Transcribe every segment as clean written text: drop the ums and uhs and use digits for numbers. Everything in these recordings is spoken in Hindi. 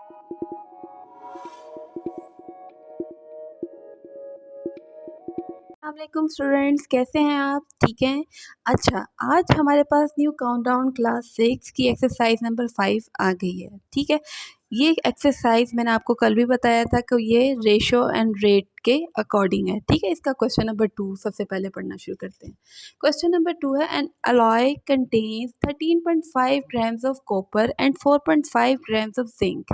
अस्सलामुअलैकुम स्टूडेंट्स, कैसे हैं आप? ठीक हैं। अच्छा, आज हमारे पास न्यू काउंटडाउन क्लास 6 की एक्सरसाइज नंबर 5 आ गई है। ठीक है, ये एक्सरसाइज मैंने आपको कल भी बताया था कि ये रेशो एंड रेट के अकॉर्डिंग है। ठीक है, इसका क्वेश्चन नंबर 2 सबसे पहले पढ़ना शुरू करते हैं। क्वेश्चन नंबर 2 है, N alloy contains 13.5 grams of copper and 4.5 grams of zinc.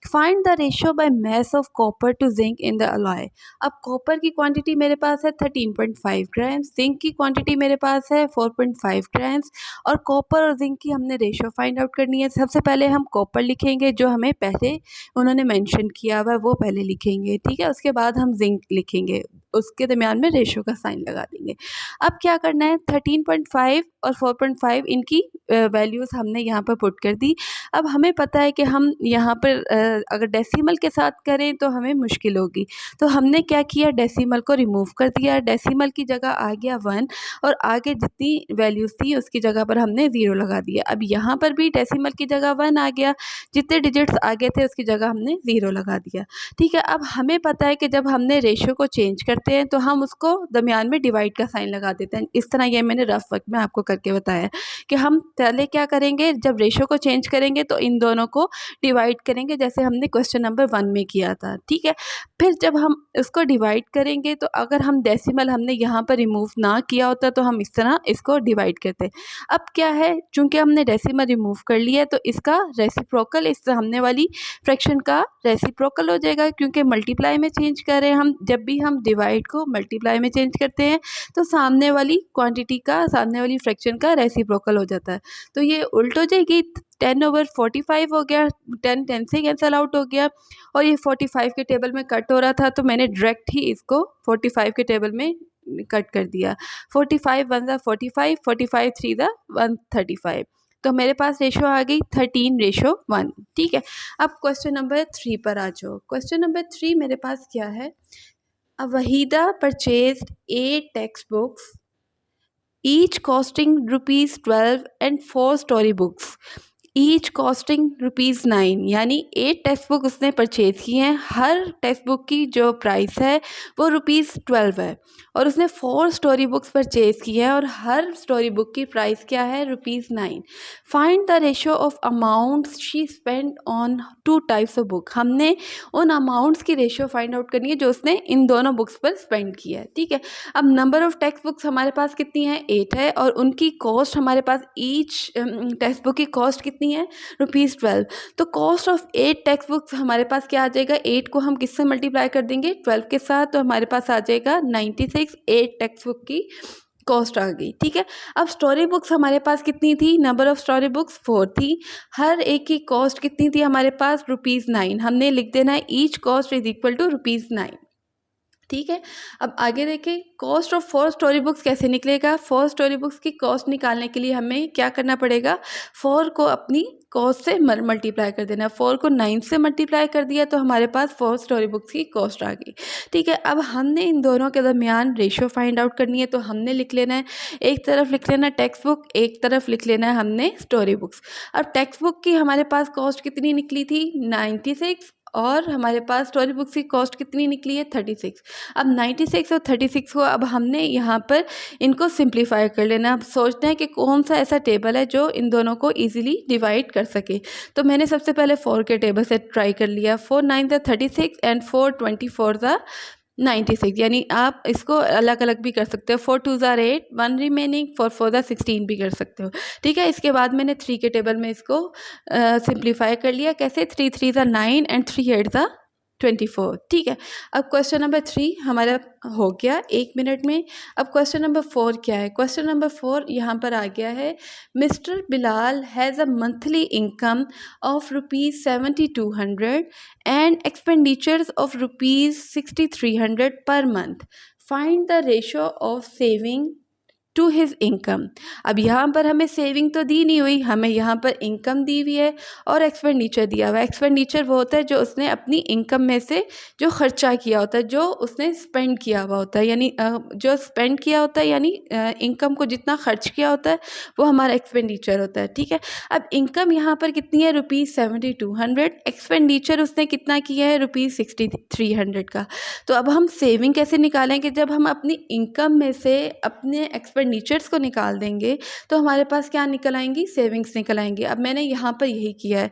Find the ratio by mass of copper two zinc in the alloy. अब कॉपर की क्वांटिटी मेरे पास है 13.5 ग्राम्स, जिंक की क्वांटिटी मेरे पास है 4.5 ग्राम्स और कॉपर और जिंक की हमने रेशियो फाइंड आउट करनी है। सबसे पहले हम कॉपर लिखेंगे, जो हमें पहले उन्होंने मेंशन किया हुआ है वो पहले लिखेंगे। ठीक है, उसके बाद हम जिंक लिखेंगे, उसके दरमियान में रेशियो का साइन लगा देंगे। अब क्या करना है, 13.5 और 4.5 इनकी वैल्यूज़ हमने यहाँ पर पुट कर दी। अब हमें पता है कि हम यहाँ पर अगर डेसिमल के साथ करें तो हमें मुश्किल होगी, तो हमने क्या किया, डेसिमल को रिमूव कर दिया। डेसिमल की जगह आ गया 1 और आगे जितनी वैल्यूज़ थी उसकी जगह पर हमने 0 लगा दिया। अब यहाँ पर भी डेसिमल की जगह 1 आ गया, जितने डिजिट्स आगे थे उसकी जगह हमने 0 लगा दिया। ठीक है, अब हमें पता है कि जब हमने रेशियो को चेंज करते हैं तो हम उसको दरमियान में डिवाइड का साइन लगा देते हैं। इस तरह ये मैंने रफ वर्क में आपको करके बताया कि हम पहले क्या करेंगे, जब रेशियो को चेंज करेंगे तो इन दोनों को डिवाइड करेंगे, जैसे हमने क्वेश्चन नंबर 1 में किया था। ठीक है, फिर जब हम इसको डिवाइड करेंगे तो अगर हम डेसिमल हमने यहाँ पर रिमूव ना किया होता तो हम इस तरह इसको डिवाइड करते। अब क्या है, चूंकि हमने डेसिमल रिमूव कर लिया है तो इसका रेसिप्रोकल, इस सामने वाली फ्रैक्शन का रेसिप्रोकल हो जाएगा, क्योंकि मल्टीप्लाई में चेंज कर रहे हैं हम। जब भी हम डिवाइड को मल्टीप्लाई में चेंज करते हैं तो सामने वाली क्वांटिटी का, सामने वाली फ्रैक्शन का रेसिप्रोकल हो जाता है। तो ये उल्ट हो जाएगी, 10/45 हो गया, 10 10 से कैंसल आउट हो गया और ये 45 के टेबल में कट हो रहा था तो मैंने डायरेक्ट ही इसको 45 के टेबल में कट कर दिया। 45 1 ज़ा 45, 45 3 ज़ा 135, तो मेरे पास रेशो आ गई 13:1। ठीक है, अब क्वेश्चन नंबर 3 पर आ जाओ। क्वेश्चन नंबर 3 मेरे पास क्या है, Waheeda purchased 8 text books each costing ₹12 and 4 story books each costing ₹9। यानी 8 टेक्स्ट बुक उसने परचेज़ की हैं, हर टेक्स्ट बुक की जो प्राइस है वो ₹12 है और उसने 4 स्टोरी बुक्स परचेज़ की है और हर स्टोरी बुक की प्राइस क्या है, ₹9। Find the ratio of amounts she spend on 2 types of book. हमने उन अमाउंट्स की रेशियो फाइंड आउट करनी है जो उसने इन दोनों बुक्स पर स्पेंड किया है। ठीक है, अब नंबर ऑफ़ टेक्स्ट बुक्स हमारे पास कितनी है, 8 है और उनकी कॉस्ट हमारे पास ईच टेक्स्ट बुक की कॉस्ट कितनी है, ₹12। तो कॉस्ट ऑफ 8 टेक्स्ट बुक्स हमारे पास क्या आ जाएगा, 8 को हम किससे मल्टीप्लाई कर देंगे, 12 के साथ, तो हमारे पास आ जाएगा 96। 8 टेक्स्ट बुक की कॉस्ट आ गई। ठीक है, अब स्टोरी बुक्स हमारे पास कितनी थी, नंबर ऑफ स्टोरी बुक्स 4 थी, हर एक की कॉस्ट कितनी थी हमारे पास, ₹9। हमने लिख देना है each cost is equal to ₹9। ठीक है, अब आगे देखें, कॉस्ट ऑफ 4 स्टोरी बुक्स कैसे निकलेगा। 4 स्टोरी बुक्स की कॉस्ट निकालने के लिए हमें क्या करना पड़ेगा, 4 को अपनी कॉस्ट से मल्टीप्लाई कर देना। 4 को 9 से मल्टीप्लाई कर दिया तो हमारे पास 4 स्टोरी बुक्स की कॉस्ट आ गई। ठीक है, अब हमने इन दोनों के दरमियान रेशियो फाइंड आउट करनी है, तो हमने लिख लेना है, एक तरफ लिख लेना टेक्स्ट बुक, एक तरफ लिख लेना है हमने स्टोरी बुक्स। अब टेक्स्ट बुक की हमारे पास कॉस्ट कितनी निकली थी, 96 और हमारे पास स्टोरी बुक्स की कॉस्ट कितनी निकली है, 36। अब 96 और 36 को अब हमने यहाँ पर इनको सिंप्लीफाई कर लेना। अब सोचते हैं कि कौन सा ऐसा टेबल है जो इन दोनों को इजीली डिवाइड कर सके। तो मैंने सबसे पहले 4 के टेबल से ट्राई कर लिया, 4 9 ज़ा 36 एंड 4 24 ज़ा 96। यानी आप इसको अलग अलग भी कर सकते हो, 4 2 ज़ा 8, 1 रिमेनिंग, 4 4 ज़ा 16 भी कर सकते हो। ठीक है, इसके बाद मैंने 3 के टेबल में इसको सिंप्लीफाई कर लिया, कैसे, 3 3 ज़ा 9 एंड 3 8 ज़ा 24। ठीक है, अब क्वेश्चन नंबर 3 हमारा हो गया 1 मिनट में। अब क्वेश्चन नंबर 4 क्या है, क्वेश्चन नंबर 4 यहाँ पर आ गया है, mister Bilal has a monthly income of ₹7200 and expenditures of ₹6300 per month. Find the ratio of saving to his income. अब यहाँ पर हमें सेविंग तो दी नहीं हुई, हमें यहाँ पर इनकम दी हुई है और एक्सपेंडिचर दिया हुआ है। एक्सपेंडिचर वो होता है जो उसने अपनी इनकम में से जो खर्चा किया होता है, जो उसने स्पेंड किया हुआ होता है, यानी जो स्पेंड किया होता है, यानी इनकम को जितना खर्च किया होता है वो हमारा एक्सपेंडिचर होता है। ठीक है, अब इनकम यहाँ पर कितनी है, ₹7200। एक्सपेंडिचर उसने कितना किया है, ₹6300 का। तो अब हम सेविंग कैसे निकालेंगे, जब हम अपनी इनकम में से अपने एक्सपेंडिचर्स को निकाल देंगे तो हमारे पास क्या निकल आएंगी, सेविंग्स निकल आएंगी। अब मैंने यहाँ पर यही किया है,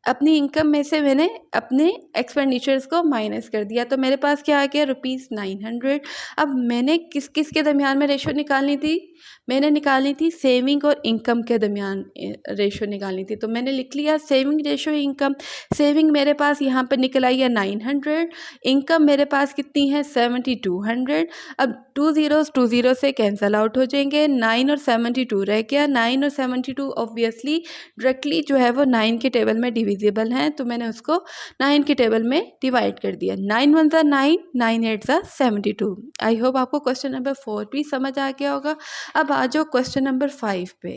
अपनी इनकम में से मैंने अपने एक्सपेंडिचर्स को माइनस कर दिया, तो मेरे पास क्या आ गया, ₹900। अब मैंने किस किस के दरमियान में रेशो निकालनी थी, मैंने निकालनी थी सेविंग और इनकम के दरमियान रेशो निकालनी थी। तो मैंने लिख लिया सेविंग रेशो इनकम। सेविंग मेरे पास यहाँ पर निकल आई है 900, इनकम मेरे पास कितनी है 7200। अब 2 से कैंसिल आउट हो जाएंगे, 9 और 72 रह गया। 9 और 72 ऑब्वियसली डायरेक्टली जो है वो 9 के टेबल में डिविजिबल हैं, तो मैंने उसको 9 के टेबल में डिवाइड कर दिया। 9 1 9, 9 8 72। आई होप आपको क्वेश्चन नंबर 4 भी समझ आ गया होगा। अब आ जाओ क्वेश्चन नंबर 5 पे।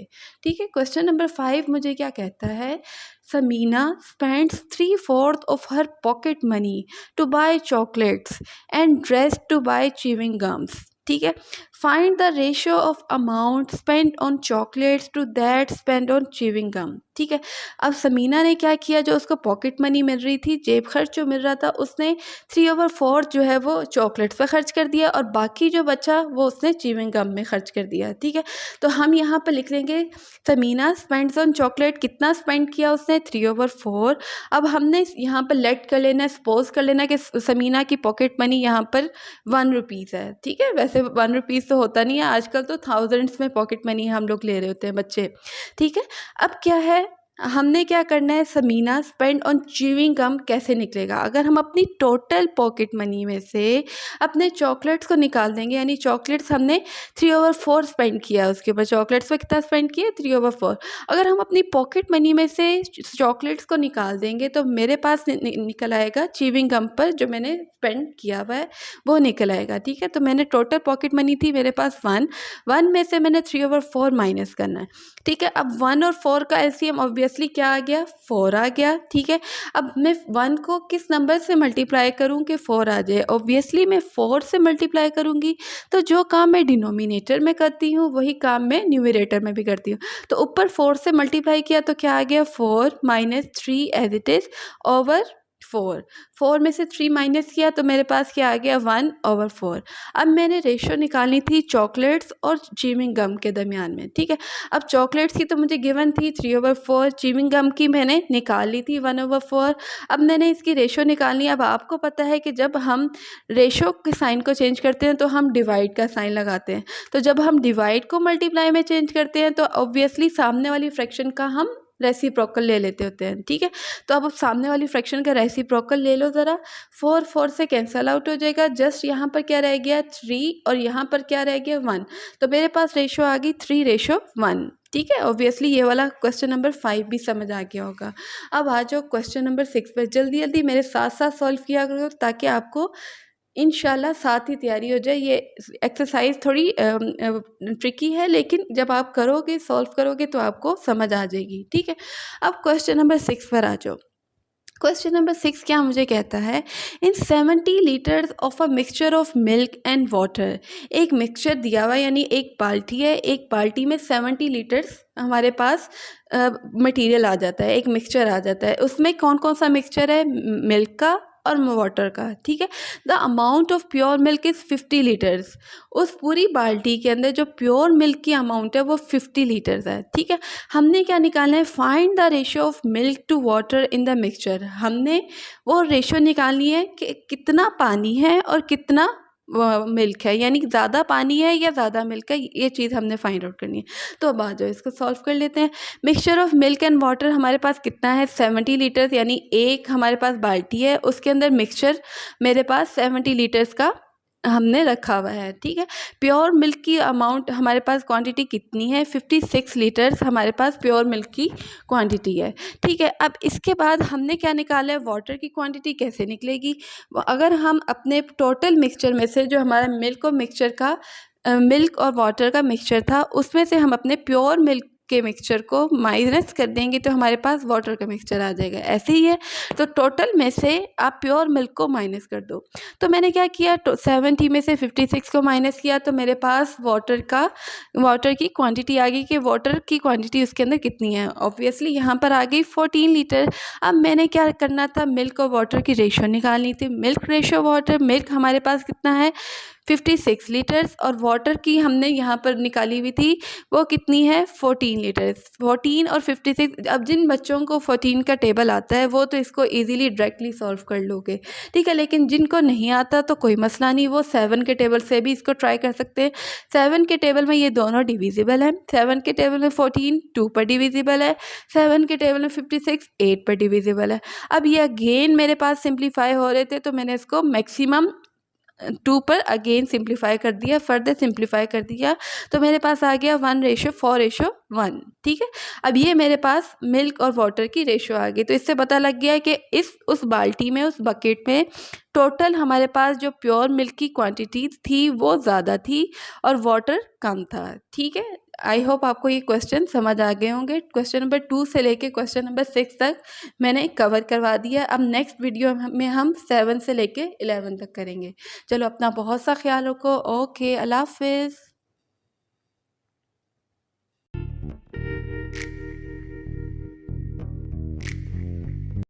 ठीक है, क्वेश्चन नंबर 5 मुझे क्या कहता है, Samina spends 3/4 of her pocket money to buy chocolates and ड्रेस टू बाय च्यूइंग गम्स। ठीक है, find the ratio of amount spend on chocolates to that spend on chewing gum. ठीक है, अब समीना ने क्या किया, जो उसको पॉकेट मनी मिल रही थी, जेब खर्च जो मिल रहा था, उसने 3/4 जो है वो चॉकलेट्स पे खर्च कर दिया और बाकी जो बचा वो उसने च्यूइंग गम में खर्च कर दिया। ठीक है, तो हम यहाँ पर लिख लेंगे समीना स्पेंड्स ऑन चॉकलेट, कितना स्पेंड किया उसने, 3/4। अब हमने यहाँ पर लेट कर लेना, सपोज कर लेना कि समीना की पॉकेट मनी यहाँ पर ₹1 है। ठीक है, वैसे ₹1 तो होता नहीं है, आजकल तो थाउजेंड्स में पॉकेट मनी हम लोग ले रहे होते हैं बच्चे। ठीक है, अब क्या है, हमने क्या करना है, Samina spend on chewing gum कैसे निकलेगा, अगर हम अपनी टोटल पॉकेट मनी में से अपने चॉकलेट्स को निकाल देंगे, यानी चॉकलेट्स हमने 3/4 स्पेंड किया, उसके ऊपर चॉकलेट्स पे कितना स्पेंड किया, 3/4। अगर हम अपनी पॉकेट मनी में से चॉकलेट्स को निकाल देंगे तो मेरे पास निकल आएगा च्यूइंग गम पर जो मैंने स्पेंड किया हुआ है वो निकल आएगा। ठीक है, तो मैंने टोटल पॉकेट मनी थी मेरे पास 1 में से मैंने 3/4 माइनस करना है। ठीक है, अब 1 और 4 का एलसीएम ऑब्वियसली क्या आ गया, 4 आ गया। ठीक है, अब मैं 1 को किस नंबर से मल्टीप्लाई करूं कि 4 आ जाए, ऑब्वियसली मैं 4 से मल्टीप्लाई करूंगी, तो जो काम मैं डिनोमिनेटर में करती हूँ वही काम मैं न्यूमरेटर में भी करती हूँ। तो ऊपर 4 से मल्टीप्लाई किया तो क्या आ गया, 4 - 3 एज इट इज़ ओवर 4 में से 3 माइनस किया तो मेरे पास क्या आ गया, 1/4। अब मैंने रेशो निकालनी थी चॉकलेट्स और च्यूइंग गम के दरमियान में। ठीक है, अब चॉकलेट्स की तो मुझे गिवन थी 3/4, च्यूइंग गम की मैंने निकाल ली थी 1/4। अब मैंने इसकी रेशो निकालनी है। अब आपको पता है कि जब हम रेशो के साइन को चेंज करते हैं तो हम डिवाइड का साइन लगाते हैं, तो जब हम डिवाइड को मल्टीप्लाई में चेंज करते हैं तो ऑब्वियसली सामने वाली फ्रैक्शन का हम रेसिप्रोकल ले लेते होते हैं। ठीक है, तो अब सामने वाली फ्रैक्शन का रेसिप्रोकल ले लो ज़रा, 4 से कैंसल आउट हो जाएगा, जस्ट यहाँ पर क्या रह गया, 3 और यहाँ पर क्या रह गया, 1। तो मेरे पास रेशो आ गई 3:1। ठीक है, ऑब्वियसली ये वाला क्वेश्चन नंबर 5 भी समझ आ गया होगा। अब आ जाओ क्वेश्चन नंबर 6 पर, जल्दी जल्दी मेरे साथ साथ सॉल्व किया करो ताकि आपको इंशाल्लाह साथ ही तैयारी हो जाए। ये एक्सरसाइज थोड़ी ट्रिकी है, लेकिन जब आप करोगे, सॉल्व करोगे तो आपको समझ आ जाएगी। ठीक है, अब क्वेश्चन नंबर 6 पर आ जाओ। क्वेश्चन नंबर 6 क्या मुझे कहता है, इन 70 litres of a mixture of milk and water. एक मिक्सचर दिया हुआ, यानी एक बाल्टी है, एक बाल्टी में 70 लीटर्स हमारे पास मटेरियल आ जाता है, एक मिक्सचर आ जाता है। उसमें कौन कौन सा मिक्सचर है, मिल्क का और वाटर का। ठीक है, the amount of pure milk is 50 litres. उस पूरी बाल्टी के अंदर जो प्योर मिल्क की अमाउंट है वो 50 लीटर्स है। ठीक है, हमने क्या निकालना है, find the ratio of milk to water in the mixture. हमने वो रेशियो निकालनी है कि कितना पानी है और कितना मिल्क है, यानी ज़्यादा पानी है या ज़्यादा मिल्क है, ये चीज़ हमने फाइंड आउट करनी है। तो अब आ जाओ इसको सॉल्व कर लेते हैं। Mixture of milk and water हमारे पास कितना है, 70 लीटर्स, यानी एक हमारे पास बाल्टी है, उसके अंदर मिक्सचर मेरे पास 70 लीटर्स का हमने रखा हुआ है। ठीक है, प्योर मिल्क की अमाउंट हमारे पास क्वांटिटी कितनी है, 56 लीटर्स हमारे पास प्योर मिल्क की क्वांटिटी है। ठीक है, अब इसके बाद हमने क्या निकाला है, वाटर की क्वांटिटी कैसे निकलेगी। अगर हम अपने टोटल मिक्सचर में से जो हमारा मिल्क और मिक्सचर का मिल्क और वाटर का मिक्सचर था, उसमें से हम अपने प्योर मिल्क के मिक्सचर को माइनस कर देंगे तो हमारे पास वाटर का मिक्सचर आ जाएगा। ऐसे ही है, तो टोटल में से आप प्योर मिल्क को माइनस कर दो। तो मैंने क्या किया, 70 में से 56 को माइनस किया तो मेरे पास वाटर की क्वांटिटी आ गई कि वाटर की क्वांटिटी उसके अंदर कितनी है। ऑब्वियसली यहाँ पर आ गई 14 लीटर। अब मैंने क्या करना था, मिल्क और वाटर की रेशो निकालनी थी। मिल्क रेशो वाटर, मिल्क हमारे पास कितना है 56 लीटर्स, और वाटर की हमने यहाँ पर निकाली हुई थी वो कितनी है 14 लीटर्स। 14 और 56, अब जिन बच्चों को 14 का टेबल आता है वो तो इसको इजीली डायरेक्टली सॉल्व कर लोगे, ठीक है। लेकिन जिनको नहीं आता तो कोई मसला नहीं, वो 7 के टेबल से भी इसको ट्राई कर सकते हैं। 7 के टेबल में ये दोनों डिविजिबल है। 7 के टेबल में 14 2 पर डिविजिबल है, 7 के टेबल में 56 8 पर डिविजिबल है। अब ये अगेन मेरे पास सिंप्लीफाई हो रहे थे तो मैंने इसको मैक्सिमम 2 पर अगेन सिंप्लीफाई कर दिया, फर्दर सिंप्लीफाई कर दिया, तो मेरे पास आ गया 1:4:1, ठीक है। अब ये मेरे पास मिल्क और वाटर की रेशो आ गई, तो इससे पता लग गया कि उस बाल्टी में, उस बकेट में टोटल हमारे पास जो प्योर मिल्क की क्वांटिटी थी वो ज़्यादा थी और वाटर कम था, ठीक है। आई होप आपको ये क्वेश्चन समझ आ गए होंगे। क्वेश्चन नंबर 2 से लेके क्वेश्चन नंबर 6 तक मैंने कवर करवा दिया। अब नेक्स्ट वीडियो में हम 7 से लेके 11 तक करेंगे। चलो अपना बहुत सा ख्याल रखो। ओके, अल्लाह हाफिज़।